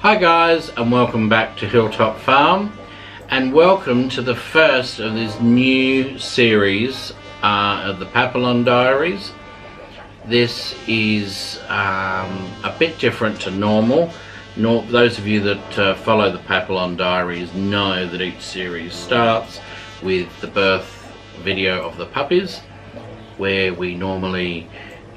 Hi guys, and welcome back to Hilltop Farm, and welcome to the first of this new series of the Papillon Diaries. This is a bit different to normal. Those of you that follow the Papillon Diaries know that each series starts with the birth video of the puppies, where we normally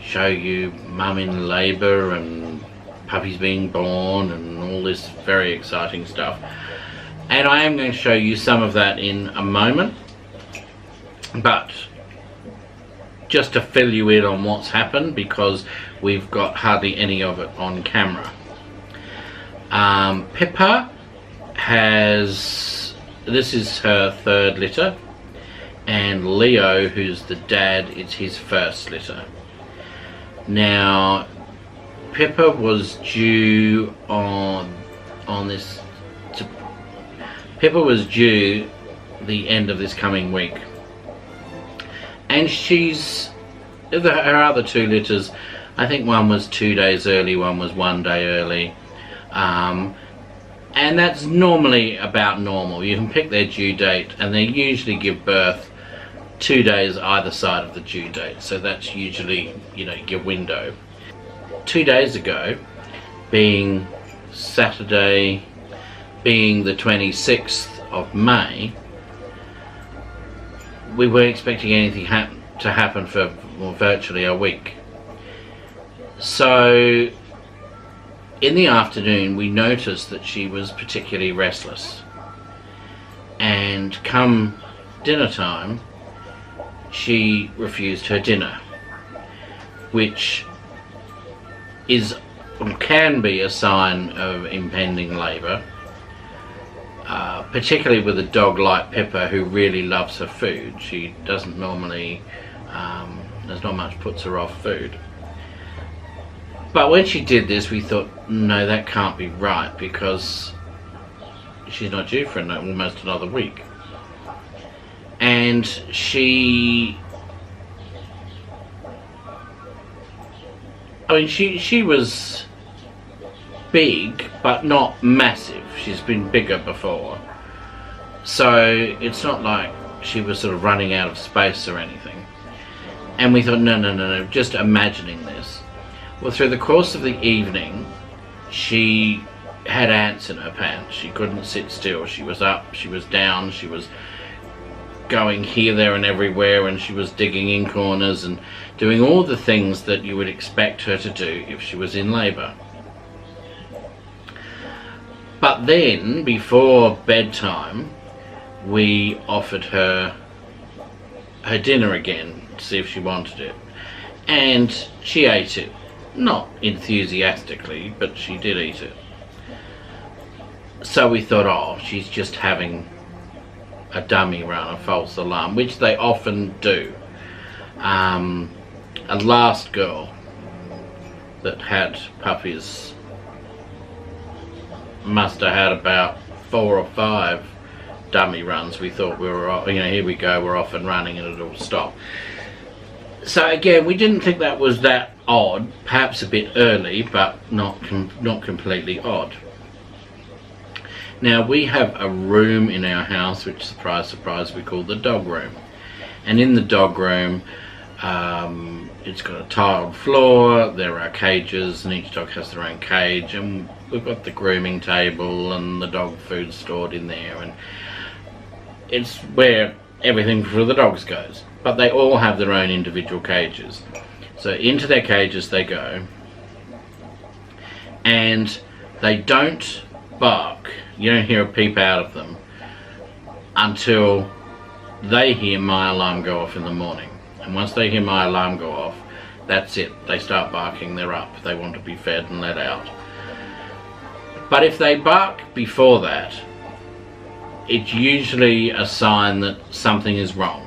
show you mum in labour and puppies being born and all this very exciting stuff. And I am going to show you some of that in a moment, but just to fill you in on what's happened, because we've got hardly any of it on camera. Pippa has, this is her third litter, and Leo, who's the dad, it's his first litter. Now Pippa was due Pippa was due the end of this coming week, and her other two litters, I think one was 2 days early, one was 1 day early, and that's normally about normal. You can pick their due date, and they usually give birth 2 days either side of the due date, so that's usually, you know, your window. 2 days ago, being Saturday, being the 26th of May, we weren't expecting anything to happen for virtually a week. So in the afternoon we noticed that she was particularly restless, and come dinner time she refused her dinner, which can be a sign of impending labour, particularly with a dog like Pippa, who really loves her food. She doesn't normally, there's not much puts her off food. But when she did this, we thought, no, that can't be right, because she's not due for almost another week. And she was big, but not massive. She's been bigger before, so it's not like she was sort of running out of space or anything. And we thought, no, just imagining this. Well, through the course of the evening, she had ants in her pants. She couldn't sit still. She was up, she was down, she was going here, there and everywhere, and she was digging in corners and doing all the things that you would expect her to do if she was in labour. But then, before bedtime, we offered her dinner again to see if she wanted it, and she ate it. Not enthusiastically, but she did eat it. So we thought, oh, she's just having a dummy run, a false alarm, which they often do. A last girl that had puppies must have had about 4 or 5 dummy runs. We thought we were, you know, here we go, we're off and running, and it'll stop. So again, we didn't think that was that odd. Perhaps a bit early, but not completely odd. Now, we have a room in our house which, surprise surprise, we call the dog room. And in the dog room, it's got a tiled floor, there are cages, and each dog has their own cage, and we've got the grooming table and the dog food stored in there, and it's where everything for the dogs goes. But they all have their own individual cages. So into their cages they go, and they don't bark. You don't hear a peep out of them until they hear my alarm go off in the morning. And once they hear my alarm go off, that's it. They start barking, they're up. They want to be fed and let out. But if they bark before that, it's usually a sign that something is wrong.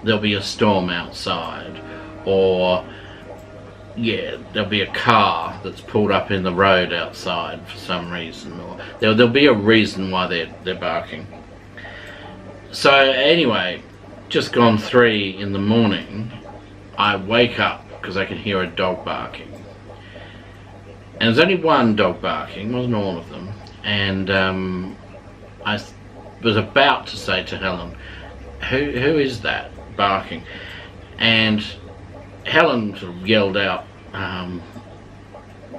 There'll be a storm outside, or there'll be a car that's pulled up in the road outside for some reason, or there'll be a reason why they're barking. So anyway, just gone 3 in the morning, I wake up because I can hear a dog barking. And there's only one dog barking, wasn't all of them. And I was about to say to Helen, who is that barking? And Helen sort of yelled out,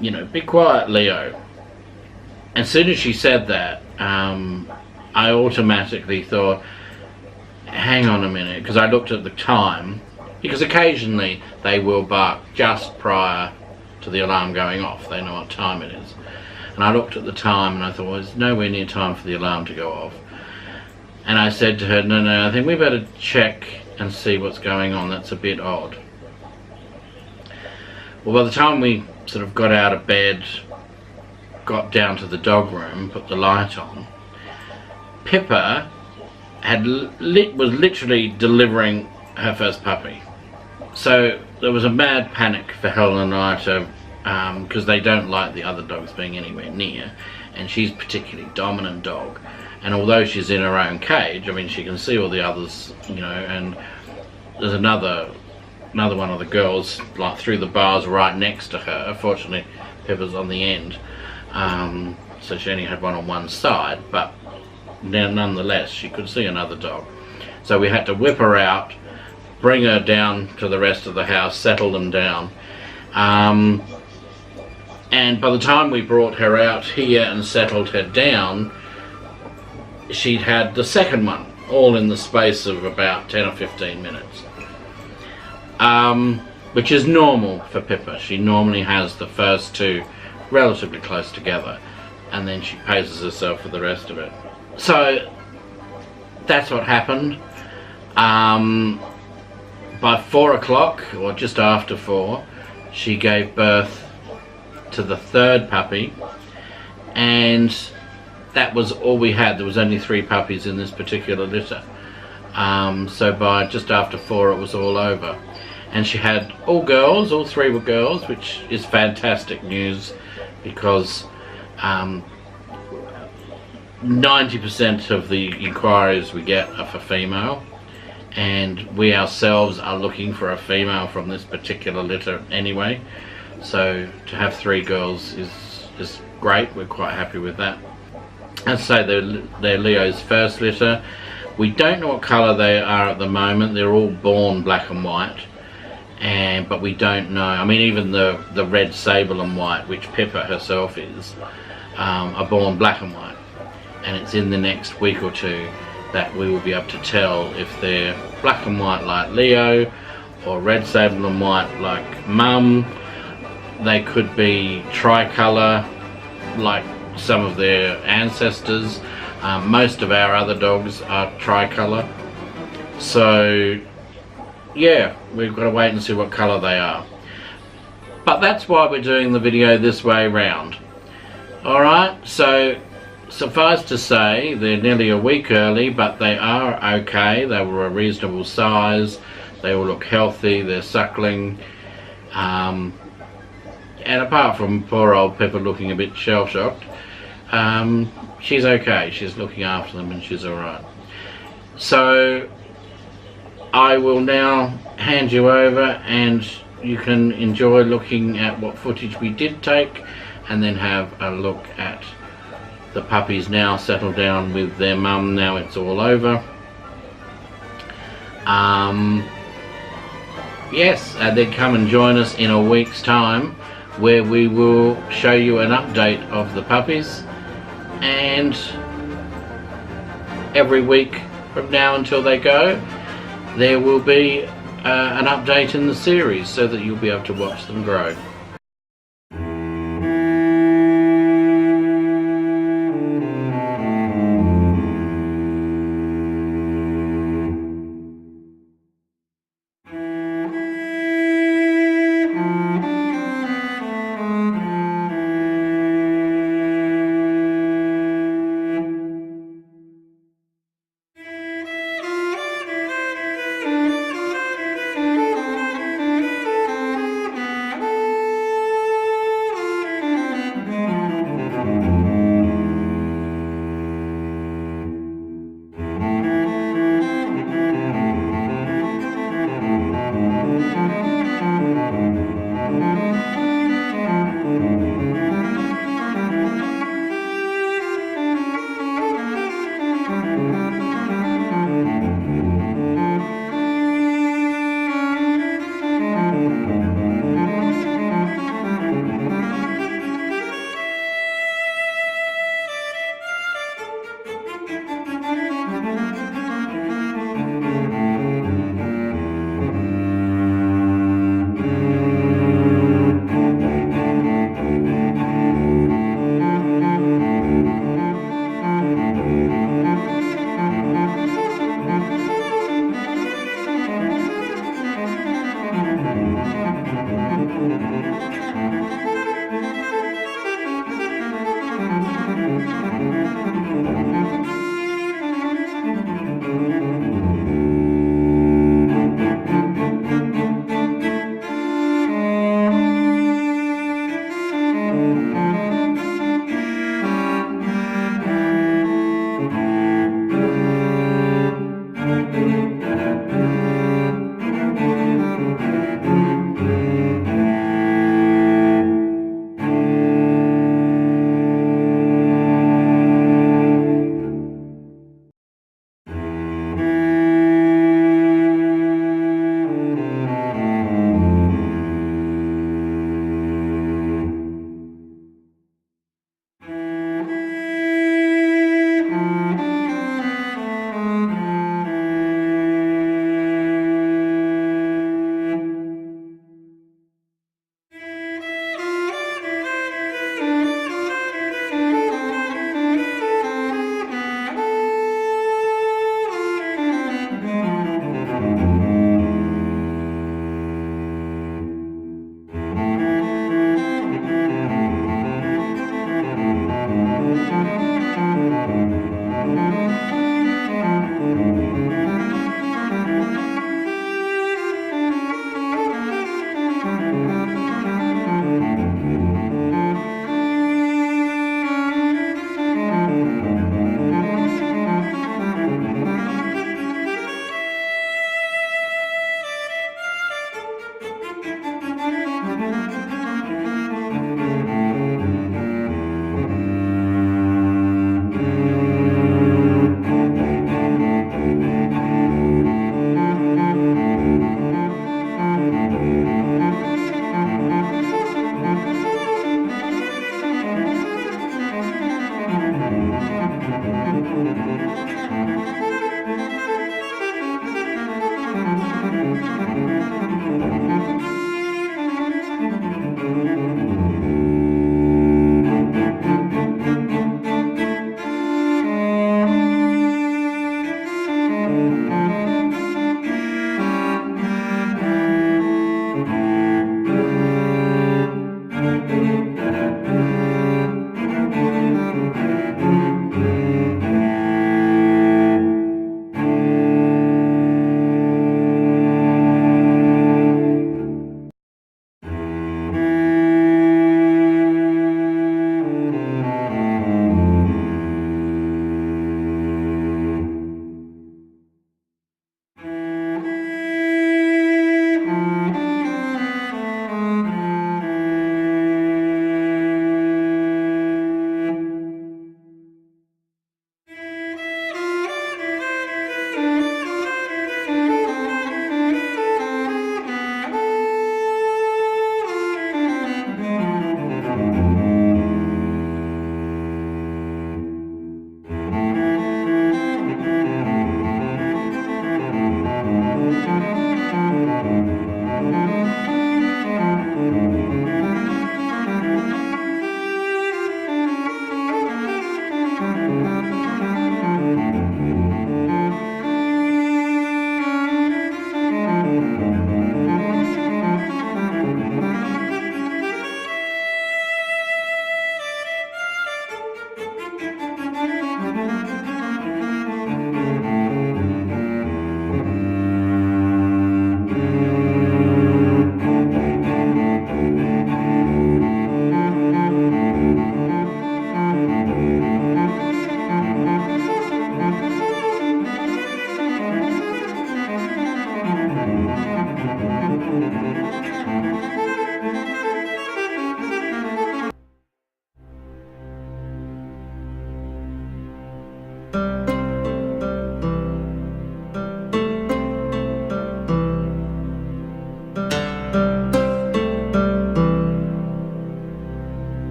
you know, be quiet, Leo. As soon as she said that, I automatically thought, hang on a minute, because I looked at the time, because occasionally they will bark just prior to the alarm going off. They know what time it is. And I looked at the time and I thought, well, it's nowhere near time for the alarm to go off. And I said to her, no, I think we better check and see what's going on. That's a bit odd. Well, by the time we sort of got out of bed, got down to the dog room, put the light on, Pippa was literally delivering her first puppy. So there was a mad panic for Helen and I to, because they don't like the other dogs being anywhere near, and she's a particularly dominant dog. And although she's in her own cage, I mean, she can see all the others, you know, and there's another one of the girls like through the bars right next to her. Fortunately, Pippa's on the end, so she only had one on one side, but nonetheless she could see another dog. So we had to whip her out, bring her down to the rest of the house, settle them down, and by the time we brought her out here and settled her down, she'd had the second one, all in the space of about 10 or 15 minutes. Which is normal for Pippa. She normally has the first two relatively close together, and then she paces herself for the rest of it. So that's what happened. By 4 o'clock, or just after 4, she gave birth to the third puppy, and that was all we had. There was only 3 puppies in this particular litter. So by just after 4 it was all over. And she had all girls, all 3 were girls, which is fantastic news, because 90% of the inquiries we get are for female, and we ourselves are looking for a female from this particular litter anyway. So to have 3 girls is great. We're quite happy with that. I'd say they're Leo's first litter. We don't know what colour they are at the moment. They're all born black and white, but we don't know. I mean, even the red sable and white, which Pippa herself is, are born black and white, and it's in the next week or 2 that we will be able to tell if they're black and white like Leo, or red sable and white like Mum. They could be tricolour like some of their ancestors. Most of our other dogs are tricolour. So yeah, we've got to wait and see what colour they are. But that's why we're doing the video this way round. Alright, so suffice to say, they're nearly a week early, but they are okay. They were a reasonable size. They all look healthy. They're suckling. And apart from poor old Pippa looking a bit shell-shocked, she's okay. She's looking after them and she's alright. So I will now hand you over, and you can enjoy looking at what footage we did take, and then have a look at the puppies now settled down with their mum. Now it's all over. Yes, and then come and join us in a week's time, where we will show you an update of the puppies, and every week from now until they go, there will be an update in the series, so that you'll be able to watch them grow. Bye.